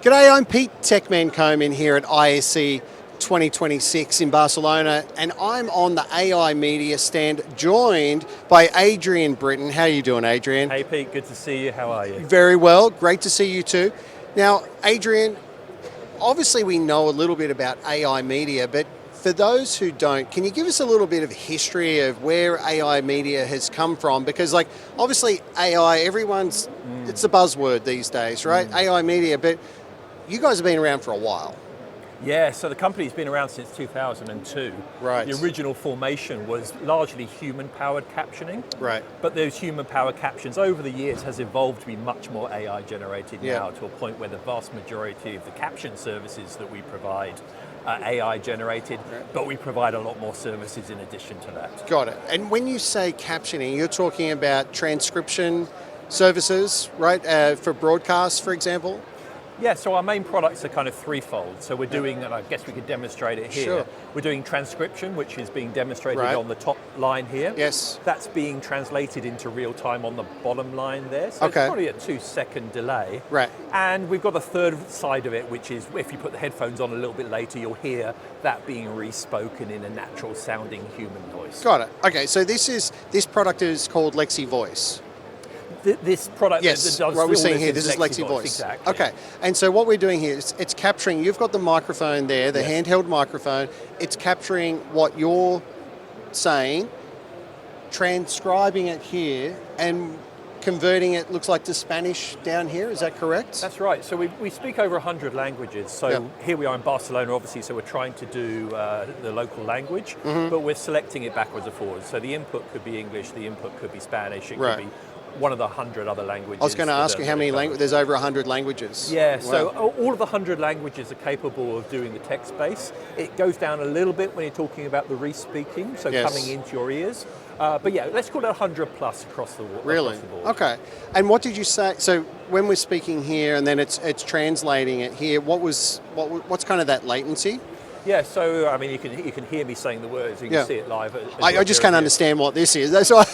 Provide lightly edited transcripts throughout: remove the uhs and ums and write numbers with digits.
G'day, I'm Pete Techman Coman here at ISE 2026 in Barcelona, and I'm on the AI media stand joined by Adrian Britton. How are you doing, Adrian? Hey Pete, good to see you. How are you? Very well, great to see you too. Now, Adrian, obviously we know a little bit about AI media, but for those who don't, can you give us a little bit of history of where AI media has come from? Because like, obviously AI, it's a buzzword these days, right? AI media, but you guys have been around for a while. Yeah, so the company's been around since 2002. Right. The original formation was largely human-powered captioning. Right. But those human-powered captions over the years has evolved to be much more AI-generated now, to a point where the vast majority of the caption services that we provide are AI-generated, but we provide a lot more services in addition to that. Got it. And when you say captioning, you're talking about transcription services, right, for broadcasts, for example? Yeah, so our main products are kind of threefold. So we're doing, and I guess we could demonstrate it here. Sure. We're doing transcription, which is being demonstrated on the top line here. Yes. That's being translated into real time on the bottom line there. So it's probably a 2-second delay. Right. And we've got a third side of it, which is if you put the headphones on a little bit later, you'll hear that being re-spoken in a natural sounding human voice. Got it. Okay, so this product is called Lexi Voice. This product, yes, what we're seeing here, this is Lexi Voice. Exactly. Okay, and so what we're doing here is it's capturing, you've got the microphone there, the handheld microphone, it's capturing what you're saying, transcribing it here, and converting it, looks like, to Spanish down here, is that correct? That's right, so we speak over 100 languages, so here we are in Barcelona, obviously, so we're trying to do the local language, but we're selecting it backwards and forwards, so the input could be English, the input could be Spanish, it could be one of the 100 other languages. I was going to ask you how many languages, there's over 100 languages. Yeah, so all of the 100 languages are capable of doing the text base. It goes down a little bit when you're talking about the re-speaking, so coming into your ears. But yeah, let's call it 100 plus across the board. Really? Okay. And what did you say, so when we're speaking here and then it's translating it here, what's kind of that latency? Yeah, so I mean, you can hear me saying the words. You can see it live. I just can't understand what this is. That's why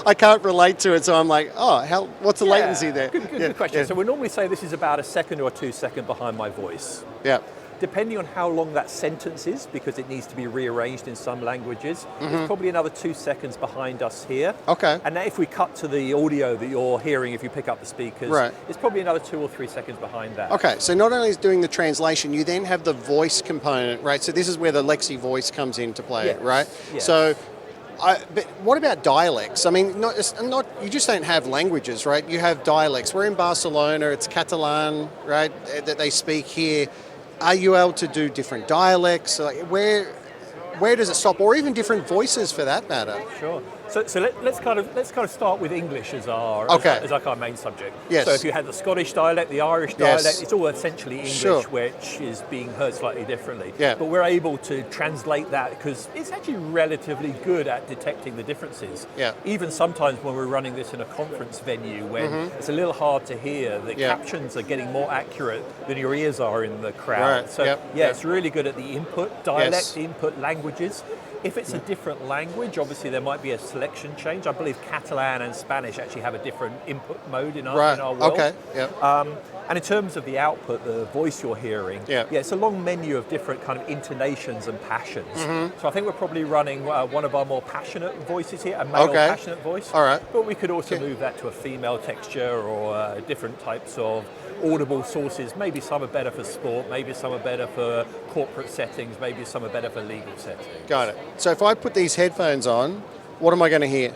I can't relate to it. So I'm like, what's the latency there? Good question. Yeah. So we normally say this is about a second or 2 seconds behind my voice. Yeah. Depending on how long that sentence is, because it needs to be rearranged in some languages, it's probably another 2 seconds behind us here. Okay. And now if we cut to the audio that you're hearing, if you pick up the speakers, it's probably another 2 or 3 seconons behind that. Okay, so not only is doing the translation, you then have the voice component, right? So this is where the Lexi Voice comes into play, right? Yes. So, but what about dialects? I mean, you just don't have languages, right? You have dialects. We're in Barcelona, it's Catalan, right, that they speak here. Are you able to do different dialects? Like where does it stop, or even different voices for that matter? Sure. So let's kind of start with English as our main subject. Yes. So if you had the Scottish dialect, the Irish dialect, it's all essentially English, which is being heard slightly differently. Yeah. But we're able to translate that because it's actually relatively good at detecting the differences. Yeah. Even sometimes when we're running this in a conference venue, when it's a little hard to hear, the captions are getting more accurate than your ears are in the crowd. Right. So it's really good at the input dialect, input languages. If it's a different language, obviously there might be a selection change. I believe Catalan and Spanish actually have a different input mode in our world. Okay. And in terms of the output, the voice you're hearing, it's a long menu of different kind of intonations and passions. So I think we're probably running one of our more passionate voices here, a male passionate voice. All right. But we could also move that to a female texture or different types of audible sources. Maybe some are better for sport, maybe some are better for corporate settings, maybe some are better for legal settings. Got it. So if I put these headphones on, what am I going to hear?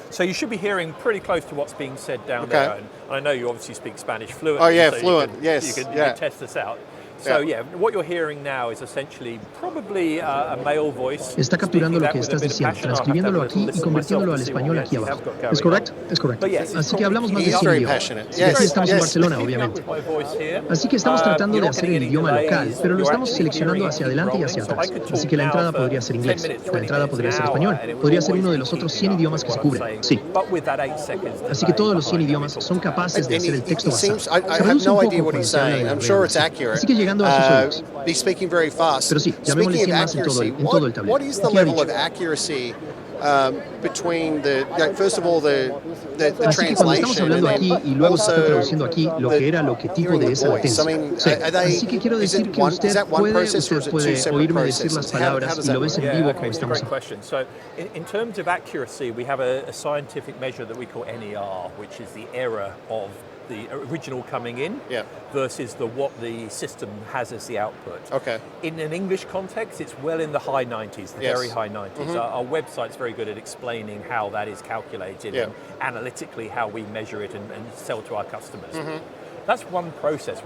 So you should be hearing pretty close to what's being said down there. And I know you obviously speak Spanish fluently. Oh yeah, so fluent, you can test this out. So what you're hearing now is essentially probably a male voice. Está capturando lo que estás diciendo, transcribiéndolo aquí y convirtiéndolo al español aquí abajo. ¿Es correcto? Es correcto. Así que hablamos más de 100 idiomas. Y aquí estamos en Barcelona, obviamente. Así que estamos tratando de hacer el idioma local, pero lo estamos seleccionando hacia adelante y hacia atrás. Así que la entrada podría ser inglés, la entrada podría ser español, podría ser uno de los otros 100 idiomas que se cubren. Sí. Así que todos los 100 idiomas son capaces de hacer el texto basado. I have no idea what he's saying. I'm sure it's accurate. Así que llegando a sus oídos. Be speaking very fast. Pero sí, llamémosle 100 más en todo el tablero. What is the level of accuracy between the, first of all, the Así que cuando estamos translation hablando and aquí then y luego se está also traduciendo aquí lo que era lo que tipo hearing de the esa voice. I latencia. mean, Sí. are they, Así que quiero is decir it que one, usted is that one process or is puede it two separate oírme decir las processes? How palabras does y that lo ves work? en vivo Okay, como it's a estamos great question. So in terms of accuracy, we have a scientific measure that we call NER, which is the error of the original coming in versus what the system has as the output. Okay. In an English context, it's well in the high 90s, the very high 90s. Our website's very good at explaining how that is calculated and analytically how we measure it and sell to our customers. That's one process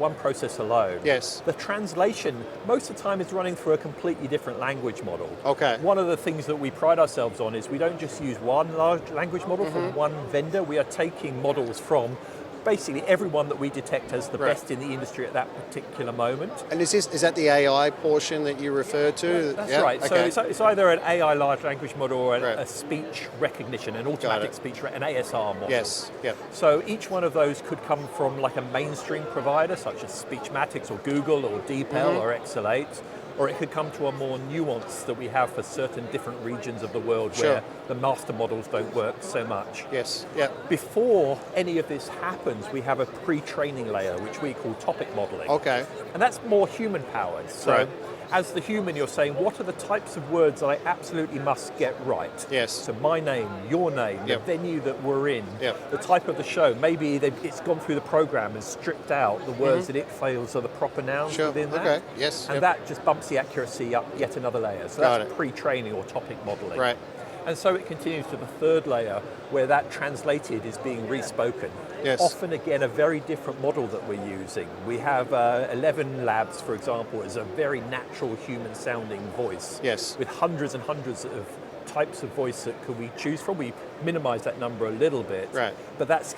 alone. Yes. The translation, most of the time, is running through a completely different language model. Okay. One of the things that we pride ourselves on is we don't just use one large language model from one vendor. We are taking models from basically everyone that we detect as the best in the industry at that particular moment. And is that the AI portion that you referred to? That's right. Okay. So it's either an AI large language model or a speech recognition, an automatic speech, an ASR model. Yes. Yep. So each one of those could come from like a mainstream provider such as Speechmatics or Google or DeepL or XL8. Or it could come to a more nuance that we have for certain different regions of the world where the master models don't work so much. Yes, yeah. Before any of this happens, we have a pre-training layer, which we call topic modeling. Okay. And that's more human-powered. So as the human, you're saying, what are the types of words that I absolutely must get right? Yes. So my name, your name, the venue that we're in, the type of the show. Maybe it's gone through the program and stripped out the words that it feels are the proper nouns within that. Okay. Yes. And that just bumps the accuracy up yet another layer. So that's pre-training or topic modeling. Right. And so it continues to the third layer where that translated is being respoken. Yes. Often, again, a very different model that we're using. We have ElevenLabs, for example, is a very natural human-sounding voice. Yes. With hundreds and hundreds of types of voice that could we choose from. We minimize that number a little bit. Right. But that's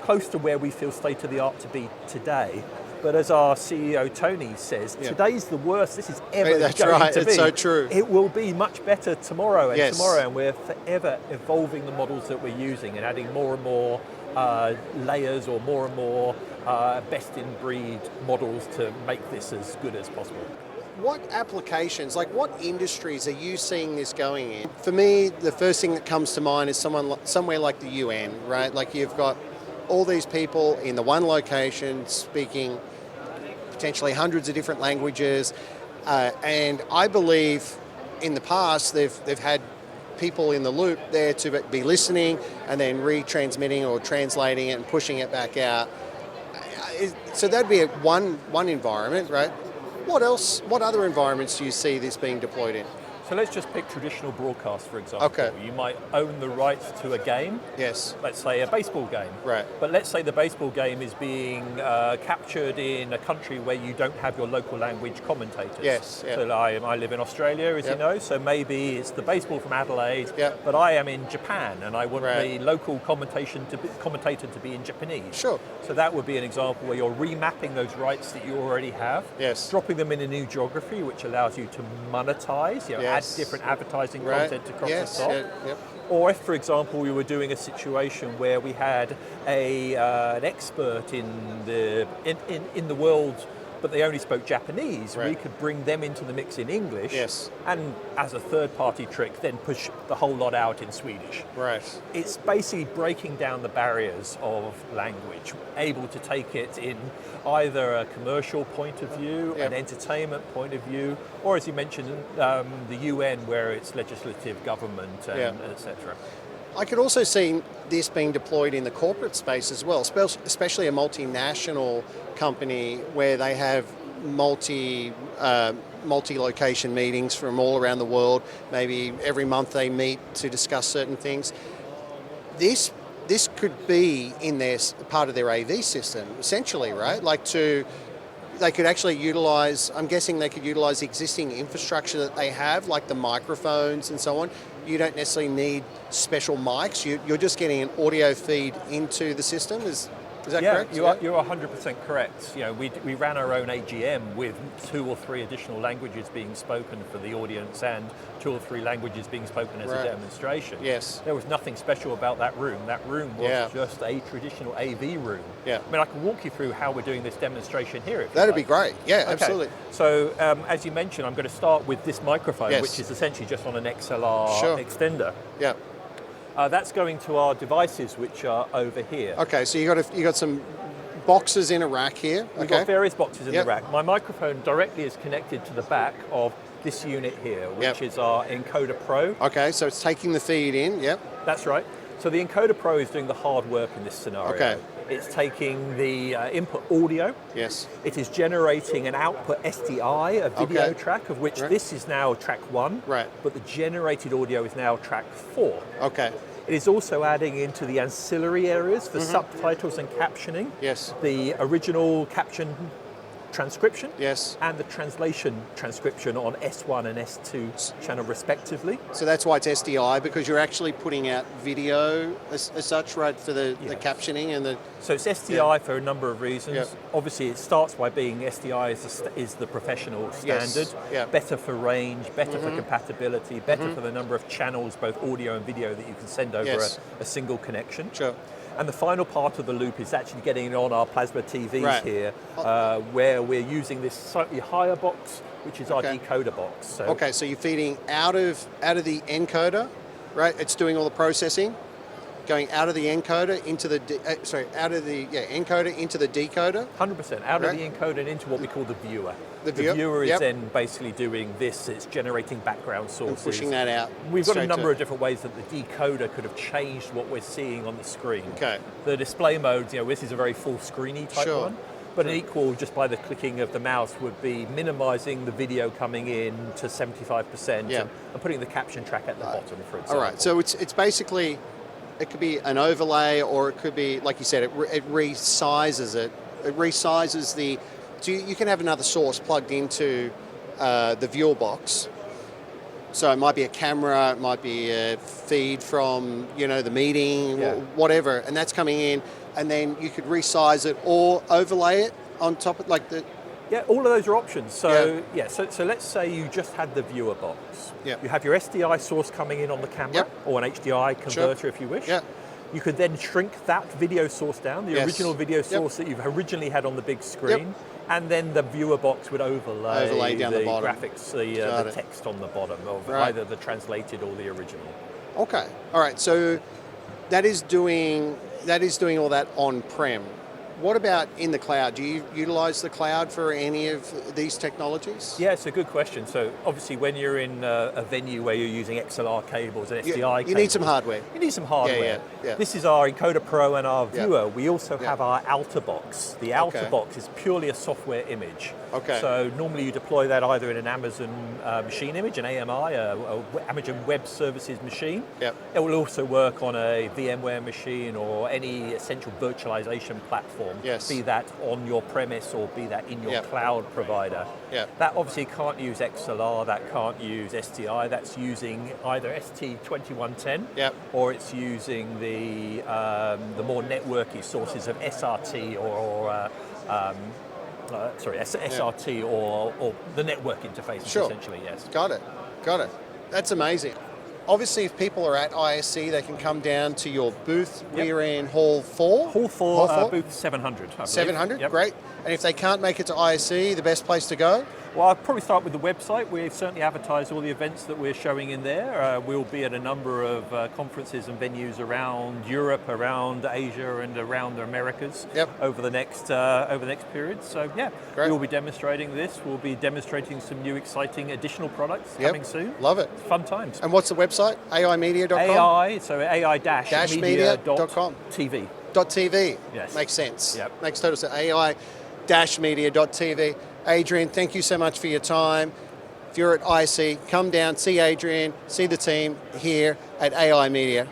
close to where we feel state-of-the-art to be today. But as our CEO Tony says, today's the worst this is ever going to be. It's so true. It will be much better tomorrow and tomorrow, and we're forever evolving the models that we're using and adding more and more layers or more and more best-in-breed models to make this as good as possible. What applications, like what industries are you seeing this going in? For me, the first thing that comes to mind is somewhere like the UN, right? Like you've got all these people in the one location speaking potentially hundreds of different languages, and I believe in the past they've had people in the loop there to be listening and then retransmitting or translating it and pushing it back out. So that'd be one environment, right? What else? What other environments do you see this being deployed in? So let's just pick traditional broadcast, for example. Okay. You might own the rights to a game. Yes. Let's say a baseball game. Right. But let's say the baseball game is being captured in a country where you don't have your local language commentators. Yes. Yeah. So I live in Australia, as you know, so maybe it's the baseball from Adelaide, but I am in Japan and I want the local commentator to be in Japanese. Sure. So that would be an example where you're remapping those rights that you already have, dropping them in a new geography, which allows you to monetize, add different advertising content across the top. Or if, for example, we were doing a situation where we had an expert in the world, but they only spoke Japanese, we could bring them into the mix in English, and as a third-party trick, then push the whole lot out in Swedish. Right. It's basically breaking down the barriers of language, able to take it in either a commercial point of view, an entertainment point of view, or as you mentioned, the UN, where it's legislative government, and etc. I could also see this being deployed in the corporate space as well, especially a multinational company where they have multi-location meetings from all around the world. Maybe every month they meet to discuss certain things. This could be in their part of their AV system, essentially, right? They could actually utilize, I'm guessing they could utilize the existing infrastructure that they have, like the microphones and so on. You don't necessarily need special mics. You're just getting an audio feed into the system. Is that correct? You're 100% correct. We ran our own AGM with 2 or 3 additional languages being spoken for the audience and 2 or 3 languages being spoken as a demonstration. Yes. There was nothing special about that room. That room was just a traditional AV room. Yeah. I mean, I can walk you through how we're doing this demonstration here. That'd be great. Yeah, absolutely. So, as you mentioned, I'm going to start with this microphone, which is essentially just on an XLR extender. Yeah. That's going to our devices, which are over here. Okay, so you got some boxes in a rack here. We've got various boxes in the rack. My microphone directly is connected to the back of this unit here, which is our Encoder Pro. Okay, so it's taking the feed in. Yep. That's right. So the Encoder Pro is doing the hard work in this scenario. Okay. It's taking the input audio. Yes. It is generating an output SDI, a video track, of which this is now track 1. Right. But the generated audio is now track 4. Okay. It is also adding into the ancillary areas for subtitles and captioning. Yes. The original caption transcription. Yes. And the translation transcription on S1 and S2 channel respectively. So that's why it's SDI, because you're actually putting out video as such, right, for the captioning and the... So it's SDI for a number of reasons. Yep. Obviously it starts by being SDI is the professional standard. Yep. Better for range, better for compatibility, better for the number of channels, both audio and video, that you can send over a single connection. Sure. And the final part of the loop is actually getting it on our plasma TVs here, where we're using this slightly higher box, which is our decoder box. So so you're feeding out of the encoder, right? It's doing all the processing, going out of the encoder into the encoder into the decoder. 100% out of the encoder and into what we call the viewer. The viewer is then basically doing this. It's generating background sources, and pushing that out. We've got a number of different ways that the decoder could have changed what we're seeing on the screen. Okay. The display mode, this is a very full screeny type one. But an equal, just by the clicking of the mouse, would be minimizing the video coming in to 75% and putting the caption track at the bottom, for example. All right, so it's basically, it could be an overlay, or it could be, like you said, it resizes it. It resizes the... So you can have another source plugged into the viewer box. So it might be a camera, it might be a feed from, the meeting, whatever, and that's coming in, and then you could resize it or overlay it on top of, like the... Yeah, all of those are options. So so let's say you just had the viewer box. Yeah. You have your SDI source coming in on the camera, or an HDI converter if you wish. Yeah. You could then shrink that video source down, the original video source that you've originally had on the big screen, and then the viewer box would overlay down the bottom. Graphics, the text on the bottom of either the translated or the original. Okay, all right. So that is doing all that on-prem. What about in the cloud? Do you utilize the cloud for any of these technologies? Yeah, it's a good question. So obviously when you're in a venue where you're using XLR cables and SDI cables... You need some hardware. You need some hardware. Yeah. This is our Encoder Pro and our viewer. We also have our outer box. The outer box is purely a software image. Okay. So normally you deploy that either in an Amazon machine image, an AMI, a Amazon Web Services machine. Yep. It will also work on a VMware machine or any essential virtualization platform. Yes. Be that on your premise or be that in your cloud provider. That obviously can't use XLR, that can't use SDI, that's using either ST2110 or it's using the more networky sources of SRT or SRT or the network interface essentially, yes. Got it. That's amazing. Obviously, if people are at ISE, they can come down to your booth. We're in Hall 4. Hall 4, booth 700. 700, great. And if they can't make it to ISE, the best place to go? Well, I'll probably start with the website. We've certainly advertised all the events that we're showing in there. We'll be at a number of conferences and venues around Europe, around Asia, and around the Americas over the next period. So great. We'll be demonstrating this. We'll be demonstrating some new exciting additional products coming soon. Love it. It's fun times. And what's the website? aimedia.com? AI-media.com. TV. .tv. Yes. Makes sense. Yep. Makes total sense. AI-media.tv. Adrian, thank you so much for your time. If you're at ISE, come down, see Adrian, see the team here at AI Media.